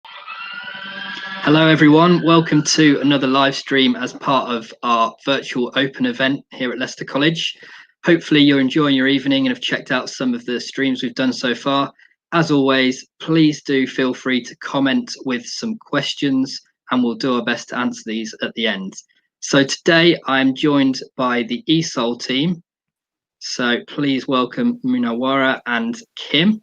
Hello everyone, welcome to another live stream as part of our virtual open event here at Leicester College. Hopefully you're enjoying your evening and have checked out some of the streams we've done so far. As always, please do feel free to comment with some questions and we'll do our best to answer these at the end. So today I'm joined by the ESOL team. So please welcome Munawara and Kim.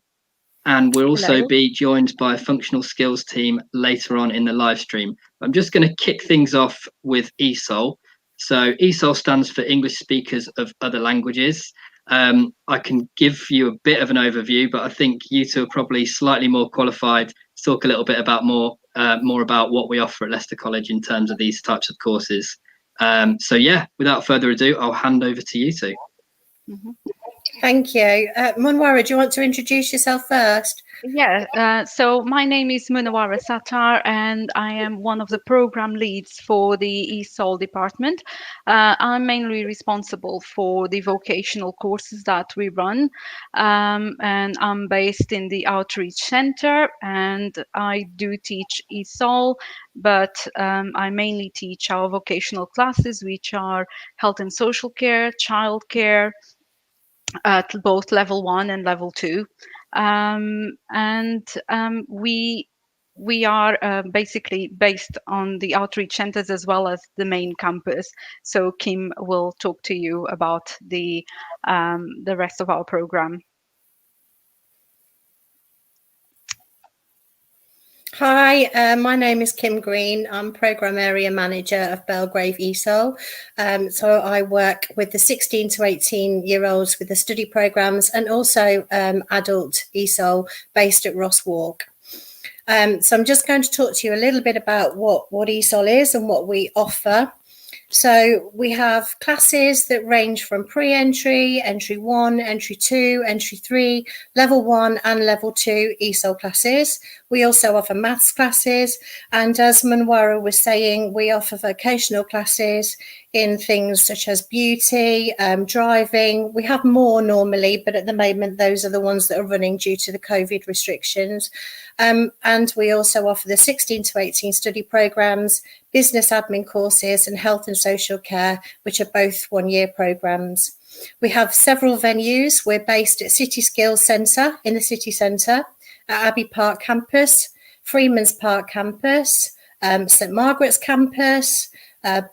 And we'll also be joined by a functional skills team later on in the live stream. I'm just going to kick things off with ESOL. So ESOL stands for English Speakers of Other Languages. I can give you a bit of an overview, but I think you two are probably slightly more qualified to talk a little bit about more about what we offer at Leicester College in terms of these types of courses. So yeah, without further ado, I'll hand over to you two. Mm-hmm. Thank you. Munawara, do you want to introduce yourself first? Yeah, so my name is Munawara Sattar and I am one of the program leads for the ESOL department. I'm mainly responsible for the vocational courses that we run, and I'm based in the Outreach Center and I do teach ESOL, but I mainly teach our vocational classes, which are health and social care, childcare, at both level 1 and level 2, we are basically based on the outreach centers as well as the main campus. So Kim will talk to you about the rest of our program. Hi, my name is Kim Green. I'm Programme Area Manager of Belgrave ESOL. So I work with the 16 to 18-year-olds with the study programmes and also adult ESOL based at Ross Walk. So I'm just going to talk to you a little bit about what ESOL is and what we offer. So we have classes that range from pre-entry, entry 1, entry 2, entry 3, level 1 and level 2 ESOL classes. We also offer maths classes, and as Munawara was saying, we offer vocational classes in things such as beauty, driving. We have more normally, but at the moment those are the ones that are running due to the COVID restrictions. And we also offer the 16 to 18 study programmes, business admin courses and health and social care, which are both one-year programmes. We have several venues. We're based at City Skills Centre in the city centre, at Abbey Park campus, Freeman's Park campus, St Margaret's campus,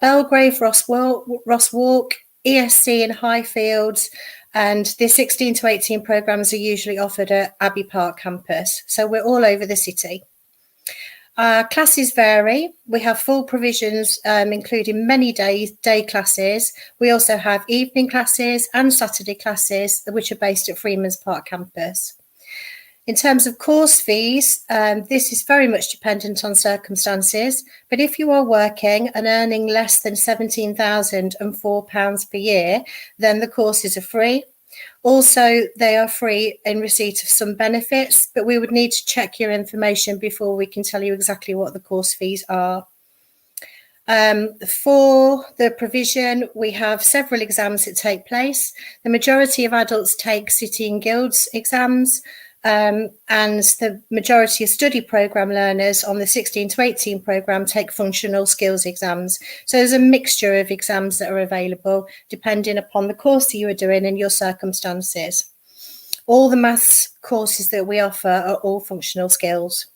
Belgrave, Ross Walk, ESC in Highfields, and the 16 to 18 programmes are usually offered at Abbey Park campus. So we're all over the city. Classes vary. We have full provisions, including many day classes. We also have evening classes and Saturday classes, which are based at Freeman's Park campus. In terms of course fees, this is very much dependent on circumstances, but if you are working and earning less than £17,004 per year, then the courses are free. Also, they are free in receipt of some benefits, but we would need to check your information before we can tell you exactly what the course fees are. For the provision, we have several exams that take place. The majority of adults take City and Guilds exams, and the majority of study programme learners on the 16 to 18 programme take functional skills exams. So there's a mixture of exams that are available depending upon the course that you are doing and your circumstances. All the maths courses that we offer are all functional skills.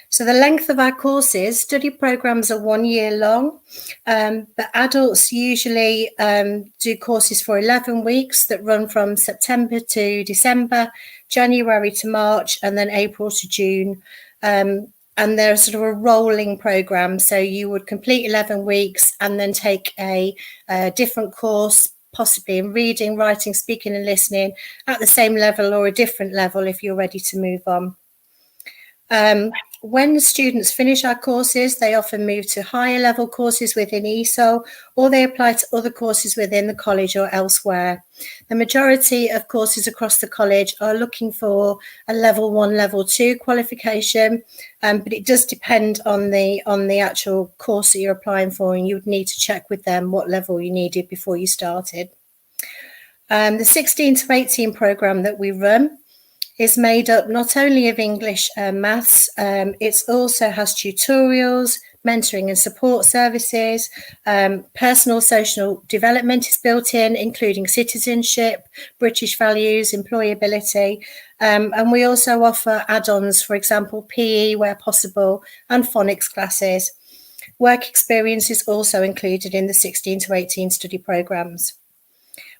So the length of our courses, study programmes are 1 year long, but adults usually do courses for 11 weeks that run from September to December, January to March, and then April to June. And they're sort of a rolling programme. So you would complete 11 weeks and then take a different course, possibly in reading, writing, speaking and listening at the same level or a different level if you're ready to move on. When students finish our courses, they often move to higher level courses within ESOL, or they apply to other courses within the college or elsewhere. The majority of courses across the college are looking for a level 1, level 2 qualification, but it does depend on the actual course that you're applying for, and you would need to check with them what level you needed before you started. The 16 to 18 programme that we run is made up not only of English and maths, it also has tutorials, mentoring and support services, personal social development is built in, including citizenship, British values, employability, and we also offer add-ons, for example, PE where possible, and phonics classes. Work experience is also included in the 16 to 18 study programmes.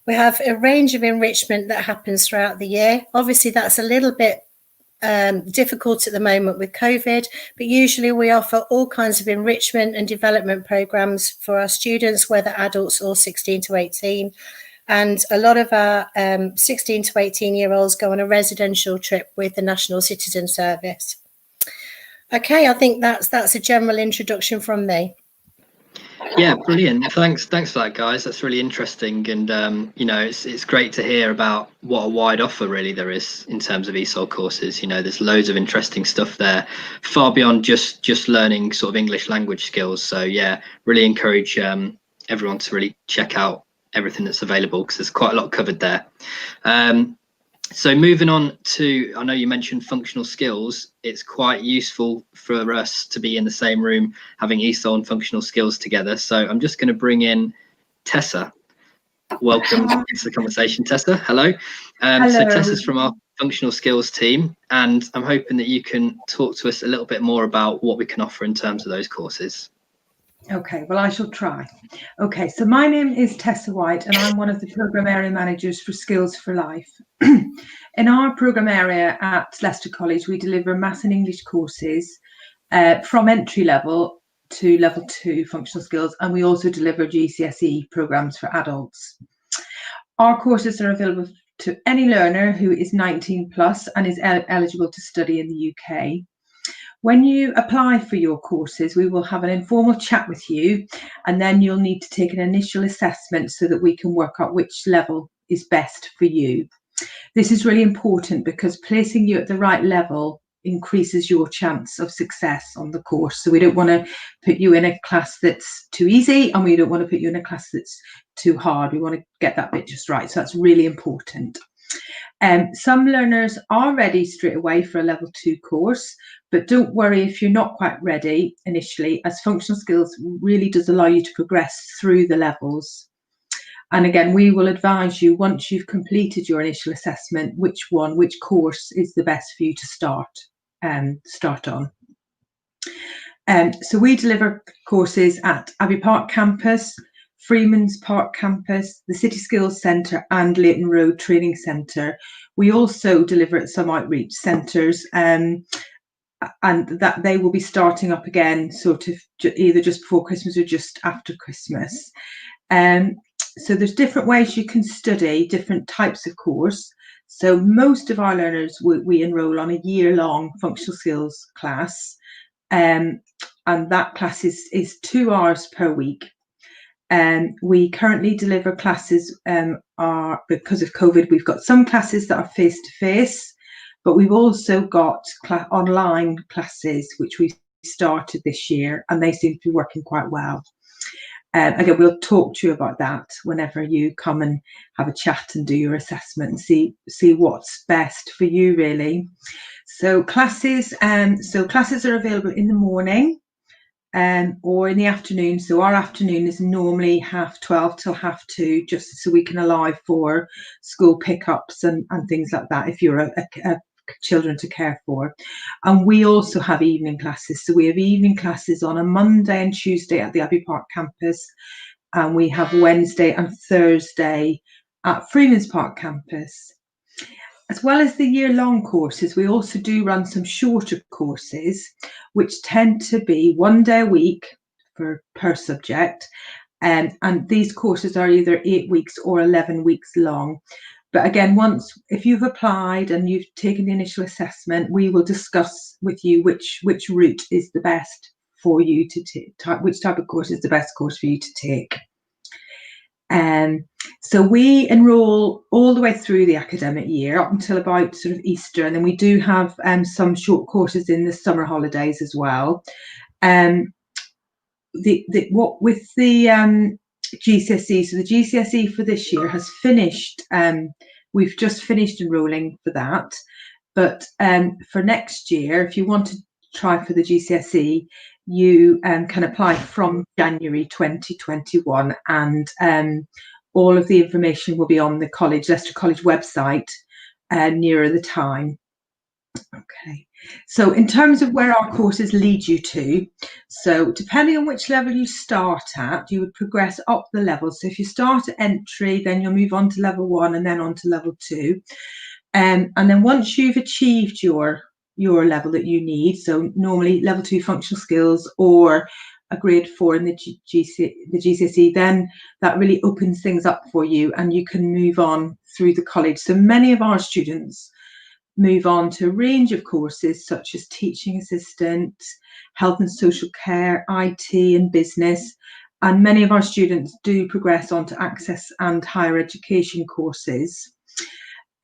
We have a range of enrichment that happens throughout the year. Obviously, that's a little bit difficult at the moment with COVID, but usually we offer all kinds of enrichment and development programs for our students, whether adults or 16 to 18. And a lot of our 16 to 18-year-olds go on a residential trip with the National Citizen Service. Okay, I think that's a general introduction from me. Yeah, brilliant. Thanks for that, guys. That's really interesting, and you know, it's great to hear about what a wide offer really there is in terms of ESOL courses. You know, there's loads of interesting stuff there, far beyond just learning sort of English language skills. So yeah, really encourage everyone to really check out everything that's available, because there's quite a lot covered there. So moving on to, I know you mentioned functional skills. It's quite useful for us to be in the same room having ESOL and functional skills together. So I'm just going to bring in Tessa. Welcome to the conversation, Tessa. Hello. Hello. So Tessa's from our functional skills team, and I'm hoping that you can talk to us a little bit more about what we can offer in terms of those courses. Okay, well, I shall try. Okay, so my name is Tessa White, and I'm one of the Programme Area Managers for Skills for Life. In our programme area at Leicester College, we deliver Maths and English courses from entry level to level 2 functional skills, and we also deliver GCSE programmes for adults. Our courses are available to any learner who is 19 plus and is eligible to study in the UK. When you apply for your courses, we will have an informal chat with you, and then you'll need to take an initial assessment so that we can work out which level is best for you. This is really important because placing you at the right level increases your chance of success on the course. So we don't want to put you in a class that's too easy, and we don't want to put you in a class that's too hard. We want to get that bit just right. So that's really important. Some learners are ready straight away for a level 2 course, but don't worry if you're not quite ready initially, as functional skills really does allow you to progress through the levels. And again, we will advise you once you've completed your initial assessment, which course is the best for you to start on. So we deliver courses at Abbey Park campus, Freeman's Park campus, the City Skills Centre and Leighton Road Training Centre. We also deliver at some outreach centres, and that they will be starting up again sort of either just before Christmas or just after Christmas. So there's different ways you can study different types of course. So most of our learners we enrol on a year-long functional skills class, and that class is 2 hours per week. We currently deliver classes, because of COVID, we've got some classes that are face-to-face, but we've also got online classes, which we started this year, and they seem to be working quite well. Again, we'll talk to you about that whenever you come and have a chat and do your assessment and see what's best for you, really. So classes are available in the morning or in the afternoon. So our afternoon is normally 12:30 till 2:30, just so we can allow for school pickups and things like that if you're a children to care for. And we also have evening classes. So we have evening classes on a Monday and Tuesday at the Abbey Park campus, and we have Wednesday and Thursday at Freeman's Park campus. As well as the year-long courses, we also do run some shorter courses, which tend to be 1 day a week per subject. And these courses are either 8 weeks or 11 weeks long. But again, if you've applied and you've taken the initial assessment, we will discuss with you which route is the best for you to take, which type of course is the best course for you to take. So we enrol all the way through the academic year up until about sort of Easter, and then we do have some short courses in the summer holidays as well. With the GCSE, so the GCSE for this year has finished. We've just finished enrolling for that, But for next year, if you want to try for the GCSE, you can apply from January 2021, and all of the information will be on the Leicester College website nearer the time. Okay, so in terms of where our courses lead you to, so depending on which level you start at, you would progress up the levels. So if you start at entry, then you'll move on to level 1 and then on to level 2. And then once you've achieved your level that you need, so normally level 2 functional skills or a grade 4 in the GCSE, then that really opens things up for you and you can move on through the college. So many of our students move on to a range of courses such as teaching assistant, health and social care, IT and business, and many of our students do progress on to access and higher education courses.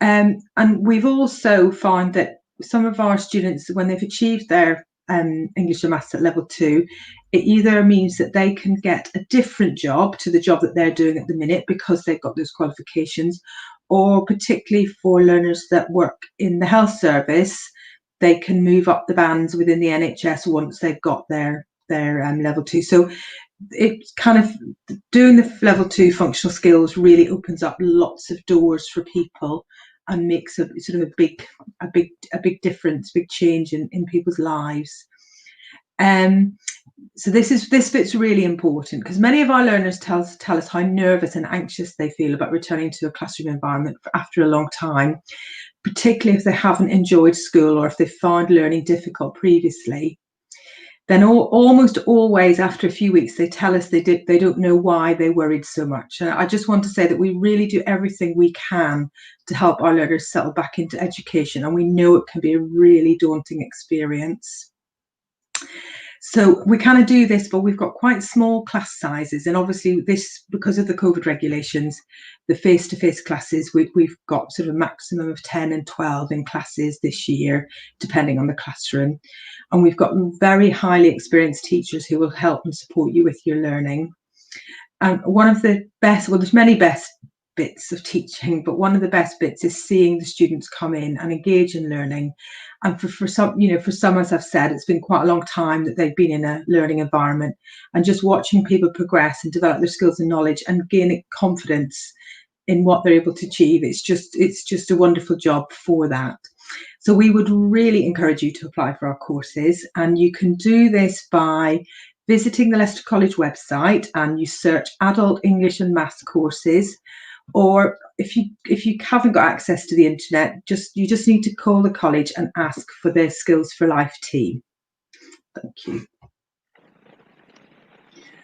And we've also found that some of our students, when they've achieved their English and Maths at level 2, it either means that they can get a different job to the job that they're doing at the minute because they've got those qualifications, or particularly for learners that work in the health service, they can move up the bands within the NHS once they've got their level 2. So it's kind of doing the level 2 functional skills really opens up lots of doors for people and makes a sort of a big difference, big change in people's lives. So this bit's really important because many of our learners tell us how nervous and anxious they feel about returning to a classroom environment after a long time, particularly if they haven't enjoyed school or if they found learning difficult previously. Then almost always after a few weeks, they tell us they don't know why they worried so much. And I just want to say that we really do everything we can to help our learners settle back into education. And we know it can be a really daunting experience. So we kind of do this, but we've got quite small class sizes. And obviously this, because of the COVID regulations, the face-to-face classes, we've got sort of a maximum of 10 and 12 in classes this year, depending on the classroom. And we've got very highly experienced teachers who will help and support you with your learning. And one of the best, well, there's many best bits of teaching, but one of the best bits is seeing the students come in and engage in learning. And for some, for some, as I've said, it's been quite a long time that they've been in a learning environment, and just watching people progress and develop their skills and knowledge and gain confidence in what they're able to achieve. It's just a wonderful job for that. So we would really encourage you to apply for our courses, and you can do this by visiting the Leicester College website and you search Adult English and Maths courses. Or if you haven't got access to the internet, you just need to call the college and ask for their Skills for Life team. Thank you.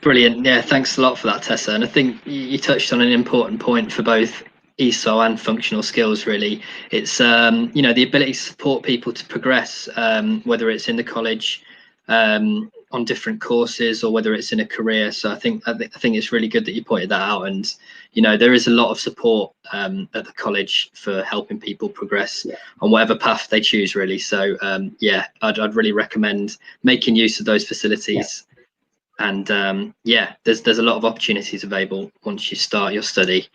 Brilliant. Yeah, thanks a lot for that, Tessa. And I think you touched on an important point for both ESOL and functional skills. Really, it's the ability to support people to progress, whether it's in the college, on different courses, or whether it's in a career. So I think it's really good that you pointed that out. And there is a lot of support at the college for helping people progress on whatever path they choose, really. So I'd really recommend making use of those facilities. And there's a lot of opportunities available once you start your study.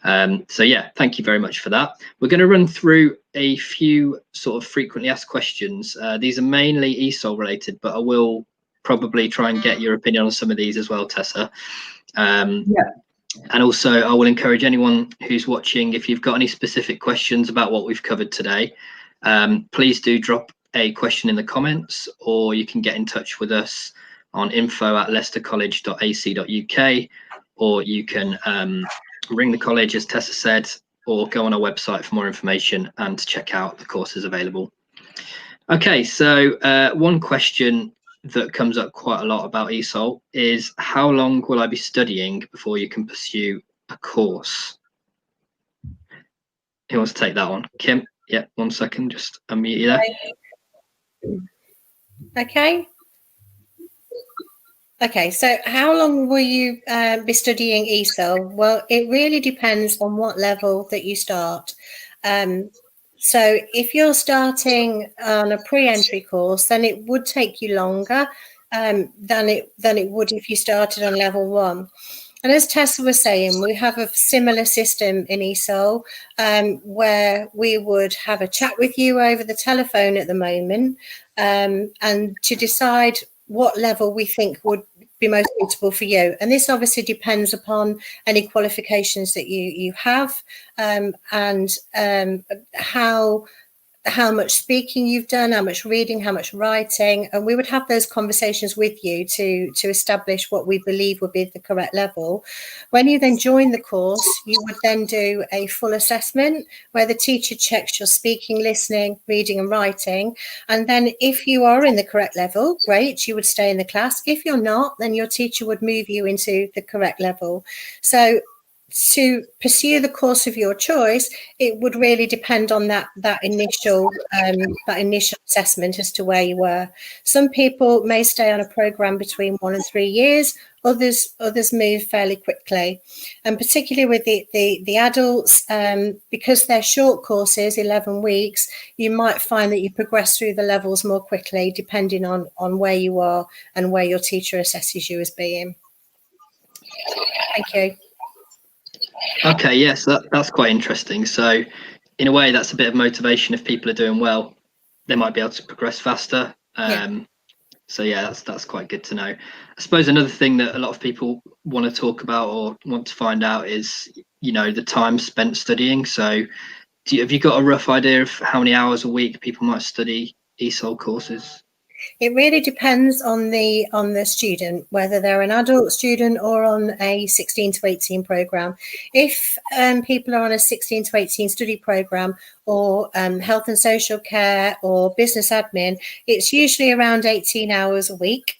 Thank you very much for that. We're going to run through a few sort of frequently asked questions. These are mainly ESOL related, but I will probably try and get your opinion on some of these as well, Tessa. And also I will encourage anyone who's watching, if you've got any specific questions about what we've covered today, please do drop a question in the comments, or you can get in touch with us on info@leicestercollege.ac.uk, or you can ring the college, as Tessa said, or go on our website for more information and check out the courses available. Okay, so one question that comes up quite a lot about ESOL is, how long will I be studying before you can pursue a course? Who wants to take that one? Kim? Yeah, 1 second, just unmute you there. Okay, so how long will you be studying ESOL? Well, it really depends on what level that you start. So if you're starting on a pre-entry course, then it would take you longer than it would if you started on level 1. And as Tessa was saying, we have a similar system in ESOL where we would have a chat with you over the telephone at the moment and to decide what level we think would be most suitable for you. And this obviously depends upon any qualifications that you have and how much speaking you've done, how much reading, how much writing, and we would have those conversations with you to establish what we believe would be the correct level. When you then join the course, you would then do a full assessment where the teacher checks your speaking, listening, reading and writing. And then if you are in the correct level, great, you would stay in the class. If you're not, then your teacher would move you into the correct level. So to pursue the course of your choice, it would really depend on that initial assessment as to where you were. Some people may stay on a program between 1 and 3 years. Others move fairly quickly, and particularly with the adults, because they're short courses, 11 weeks, you might find that you progress through the levels more quickly, depending on where you are and where your teacher assesses you as being. Thank you. Okay, yes, that's quite interesting. So in a way, that's a bit of motivation. If people are doing well, they might be able to progress faster. So yeah, that's quite good to know. I suppose another thing that a lot of people want to talk about or want to find out is, you know, the time spent studying. So have you got a rough idea of how many hours a week people might study ESOL courses? It really depends on the student, whether they're an adult student or on a 16 to 18 program. If people are on a 16 to 18 study program or health and social care or business admin, it's usually around 18 hours a week.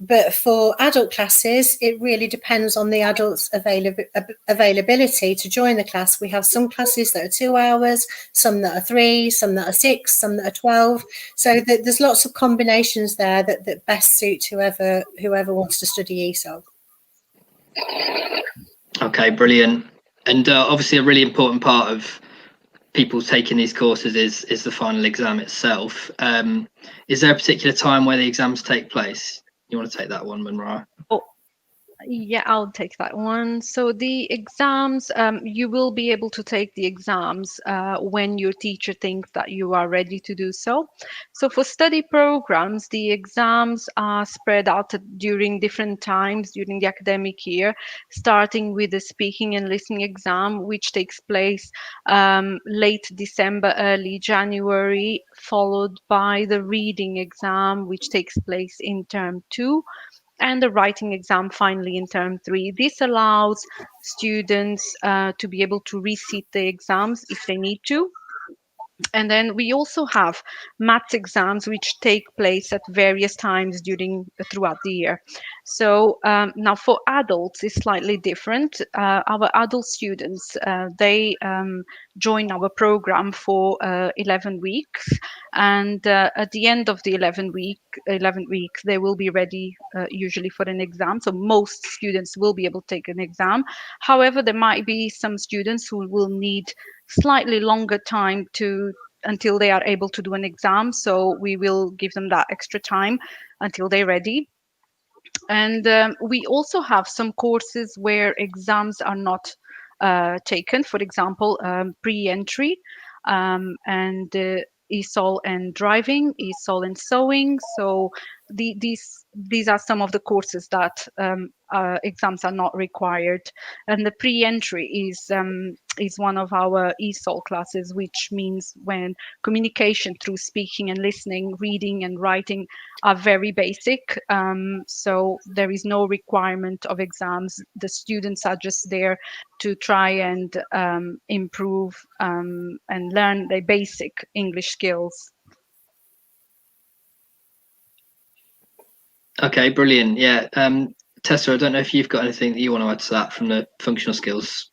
But for adult classes, it really depends on the adult's availability to join the class. We have some classes that are 2 hours, some that are 3, some that are 6, some that are 12. So there's lots of combinations there that best suit whoever wants to study ESOL. Okay, brilliant. And obviously a really important part of people taking these courses is the final exam itself. Is there a particular time where the exams take place? You want to take that one, Munra? Oh, yeah, I'll take that one. So the exams, you will be able to take the exams when your teacher thinks that you are ready to do so. So for study programs, the exams are spread out during different times during the academic year, starting with the speaking and listening exam, which takes place late December, early January, followed by the reading exam, which takes place in term 2. And the writing exam finally in term 3. This allows students to be able to resit the exams if they need to. And then we also have maths exams which take place at various times throughout the year. So now for adults, it's slightly different. Our adult students, they join our program for 11 weeks. And at the end of the 11 weeks, they will be ready usually for an exam. So most students will be able to take an exam. However, there might be some students who will need slightly longer time until they are able to do an exam. So we will give them that extra time until they're ready. And we also have some courses where exams are not taken. For example, pre-entry and ESOL and driving, ESOL and sewing. So these are some of the courses that exams are not required. And the pre-entry is one of our ESOL classes, which means when communication through speaking and listening, reading and writing are very basic. So there is no requirement of exams. The students are just there to try and improve and learn the basic English skills. Okay, brilliant. Yeah. Tessa, I don't know if you've got anything that you want to add to that from the functional skills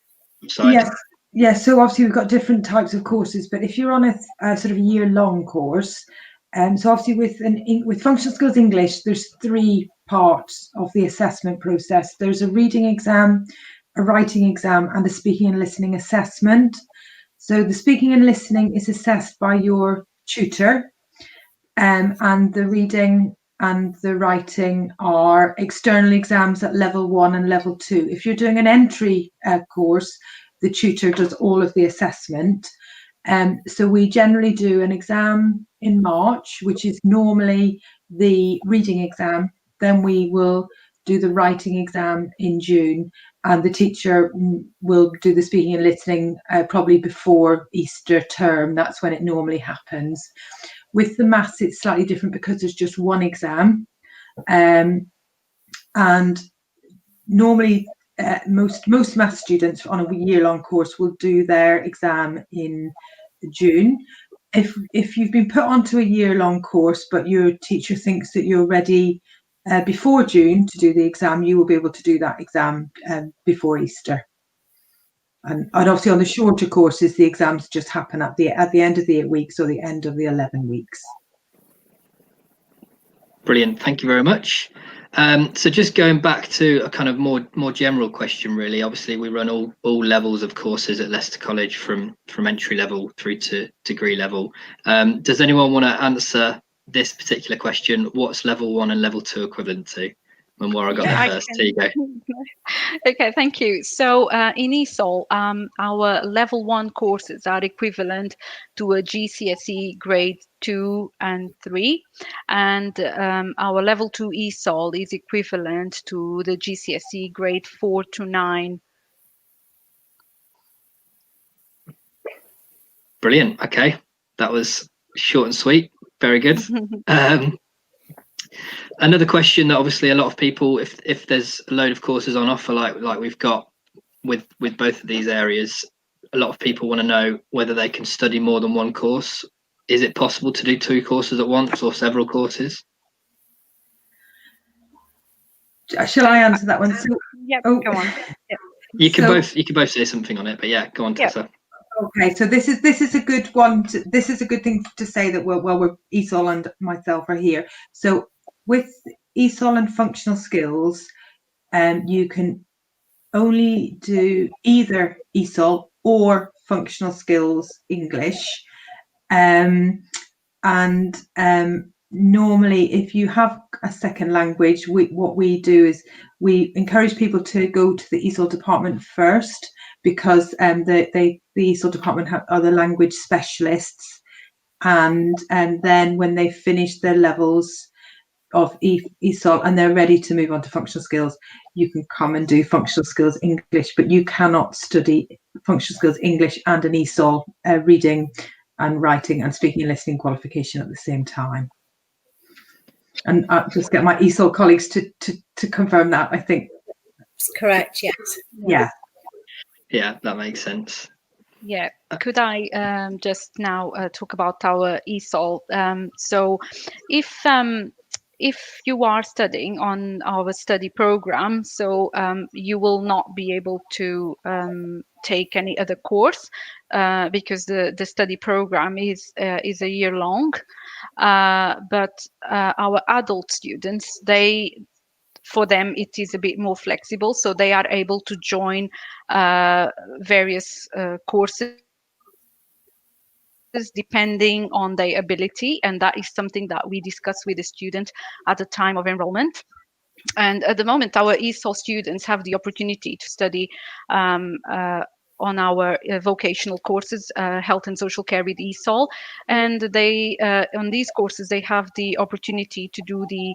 side. Yes. So obviously we've got different types of courses, but if you're on a sort of year-long course, so obviously with functional skills English, there's 3 parts of the assessment process. There's a reading exam, a writing exam, and a speaking and listening assessment. So the speaking and listening is assessed by your tutor, and the reading and the writing are external exams at level 1 and level 2. If you're doing an entry course, the tutor does all of the assessment. So we generally do an exam in March, which is normally the reading exam. Then we will do the writing exam in June, and the teacher will do the speaking and listening probably before Easter term. That's when it normally happens. With the maths, it's slightly different because there's just one exam, and normally most maths students on a year-long course will do their exam in June. If you've been put onto a year-long course but your teacher thinks that you're ready before June to do the exam, you will be able to do that exam before Easter. And obviously on the shorter courses, the exams just happen at the end of the 8 weeks or the end of the 11 weeks. Brilliant, thank you very much. So just going back to a kind of more general question, really. Obviously, we run all levels of courses at Leicester College, from entry level through to degree level. Does anyone want to answer this particular question? What's level 1 and level 2 equivalent to? Manwara got there first. Here you go. Okay, thank you. So in ESOL, our level 1 courses are equivalent to a GCSE grade 2 and 3, and our level 2 ESOL is equivalent to the GCSE grade 4 to 9. Brilliant. Okay, that was short and sweet. Very good. Another question that obviously a lot of people, if there's a load of courses on offer like we've got with both of these areas, a lot of people want to know whether they can study more than one course. Is it possible to do 2 courses at once or several courses? Shall I answer that one? So, yeah, go on. Yeah. You can both say something on it, but yeah, go on, Tessa. Okay, so this is a good one. This is a good thing to say that we're ESOL and myself are here. So with ESOL and functional skills, you can only do either ESOL or functional skills English, and normally if you have a second language, what we do is we encourage people to go to the ESOL department first, because the ESOL department are the language specialists, and then when they finish their levels of ESOL and they're ready to move on to functional skills, you can come and do functional skills English, but you cannot study functional skills English and an ESOL reading and writing and speaking and listening qualification at the same time. And I'll just get my ESOL colleagues to confirm that. I think it's correct. Yes. Yeah, that makes sense. Yeah, could I just now talk about our ESOL? So if you are studying on our study program, so you will not be able to take any other course because the study program is a year long. But our adult students, for them it is a bit more flexible, so they are able to join various courses depending on their ability, and that is something that we discuss with the student at the time of enrollment. And at the moment, our ESOL students have the opportunity to study on our vocational courses, health and social care with ESOL, and they on these courses they have the opportunity to do the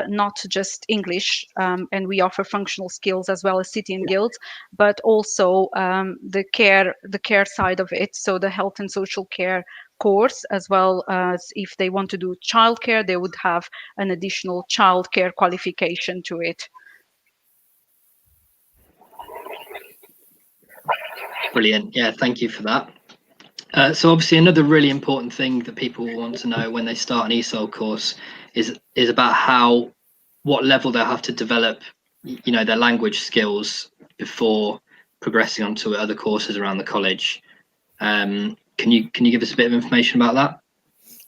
not just English, and we offer functional skills as well as City and Guilds, but also the care side of it, so the health and social care course, as well as if they want to do childcare, they would have an additional childcare qualification to it. Brilliant. Yeah, thank you for that. So obviously another really important thing that people want to know when they start an ESOL course is about what level they'll have to develop, their language skills before progressing on to other courses around the college. Can you give us a bit of information about that?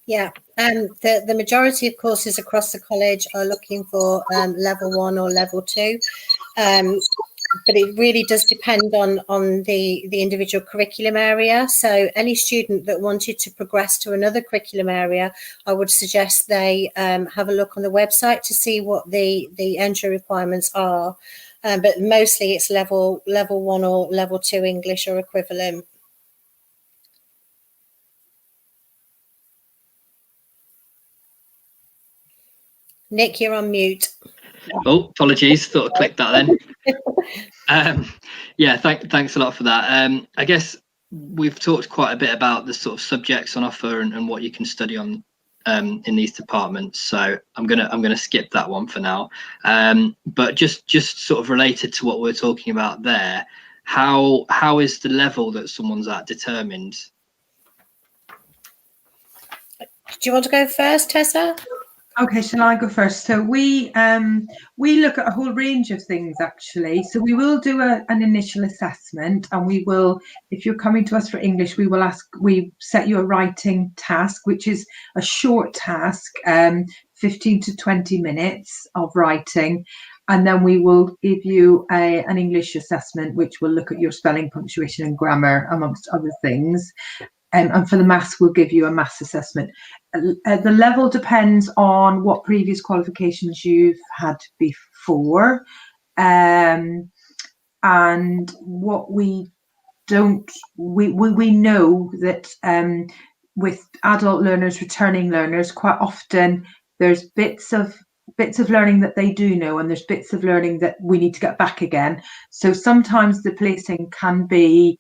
Yeah, the majority of courses across the college are looking for level 1 or level 2. but it really does depend on the individual curriculum area. So any student that wanted to progress to another curriculum area, I would suggest they have a look on the website to see what the entry requirements are. But mostly it's level 1 or level 2 English or equivalent. Nick, you're on mute. Oh, apologies. Thought I clicked that then. Yeah, thanks a lot for that. I guess we've talked quite a bit about the sort of subjects on offer and what you can study on in these departments. So I'm gonna skip that one for now. But just sort of related to what we're talking about there, how is the level that someone's at determined? Do you want to go first, Tessa? Okay, shall I go first? So we look at a whole range of things, actually. So we will do an initial assessment, and we will, if you're coming to us for English, we set you a writing task, which is a short task, 15 to 20 minutes of writing. And then we will give you an English assessment, which will look at your spelling, punctuation and grammar, amongst other things. And for the maths, we'll give you a maths assessment. The level depends on what previous qualifications you've had before. And what we don't, we know that with adult learners, returning learners, quite often there's bits of learning that they do know, and there's bits of learning that we need to get back again. So sometimes the placing can be,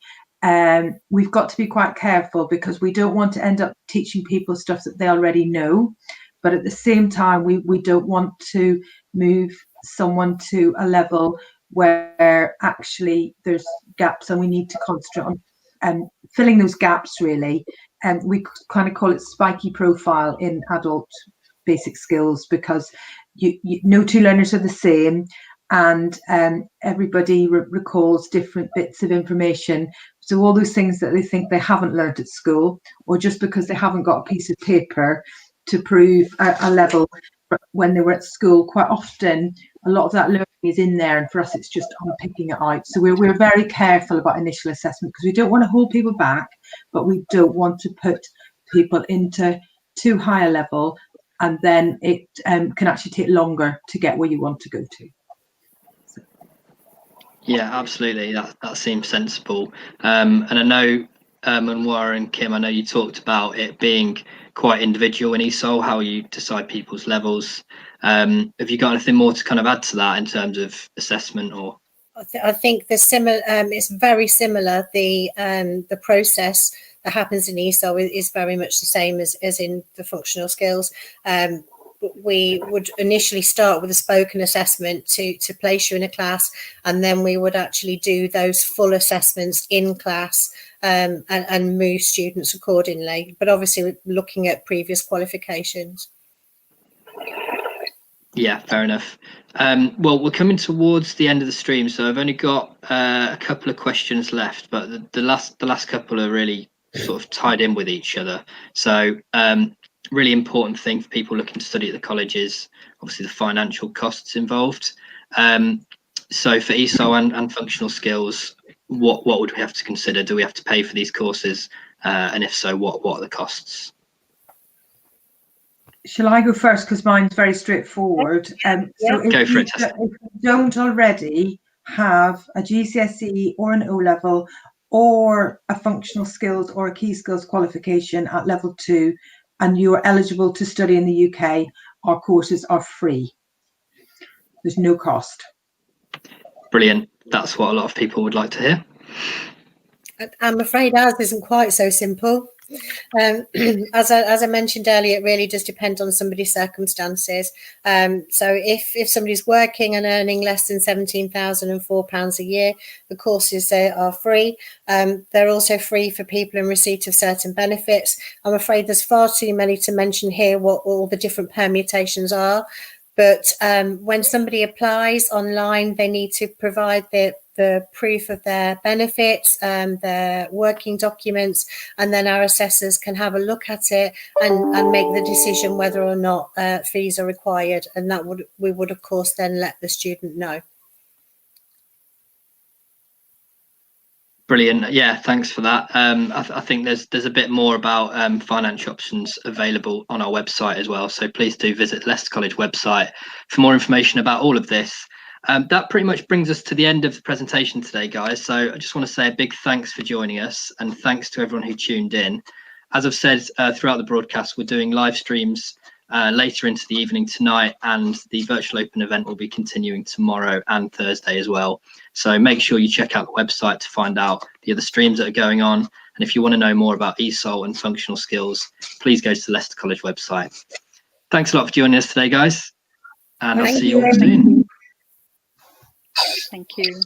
we've got to be quite careful, because we don't want to end up teaching people stuff that they already know, but at the same time we don't want to move someone to a level where actually there's gaps, and we need to concentrate on filling those gaps, really. And we kind of call it spiky profile in adult basic skills, because no two learners are the same, and everybody recalls different bits of information. So all those things that they think they haven't learned at school, or just because they haven't got a piece of paper to prove a level when they were at school, quite often a lot of that learning is in there, and for us it's just unpicking it out. So we're very careful about initial assessment, because we don't want to hold people back, but we don't want to put people into too high a level, and then it can actually take longer to get where you want to go to. Yeah, absolutely. That seems sensible. And I know, Manwara and Kim, I know you talked about it being quite individual in ESOL, how you decide people's levels. Have you got anything more to kind of add to that in terms of assessment? Or I think the similar, it's very similar. The process that happens in ESOL is very much the same as in the functional skills. We would initially start with a spoken assessment to place you in a class, and then we would actually do those full assessments in class and move students accordingly. But obviously looking at previous qualifications. yeah, fair enough. Well, we're coming towards the end of the stream, so I've only got a couple of questions left, but the last couple are really sort of tied in with each other. So really important thing for people looking to study at the college is obviously the financial costs involved. So for ESOL and functional skills, what would we have to consider? Do we have to pay for these courses? And if so, what are the costs? Shall I go first, because mine's very straightforward? So go for it, Tessa. If you don't already have a GCSE or an O-level or a functional skills or a key skills qualification at level 2, and you are eligible to study in the UK, our courses are free. There's no cost. Brilliant. That's what a lot of people would like to hear. I'm afraid ours isn't quite so simple. As I mentioned earlier, it really does depend on somebody's circumstances. So if somebody's working and earning less than £17,004 a year, the courses are free. They're also free for people in receipt of certain benefits. I'm afraid there's far too many to mention here what all the different permutations are. But when somebody applies online, they need to provide the proof of their benefits, their working documents, and then our assessors can have a look at it and make the decision whether or not fees are required. And we would of course then let the student know. Brilliant. Yeah, thanks for that. I think there's a bit more about financial options available on our website as well. So please do visit Leicester College website for more information about all of this. That pretty much brings us to the end of the presentation today, guys. So I just want to say a big thanks for joining us, and thanks to everyone who tuned in. As I've said throughout the broadcast, we're doing live streams later into the evening tonight, and the virtual open event will be continuing tomorrow and Thursday as well. So make sure you check out the website to find out the other streams that are going on. And if you want to know more about ESOL and functional skills, please go to the Leicester College website. Thanks a lot for joining us today, guys. And I'll see you all soon. Thank you.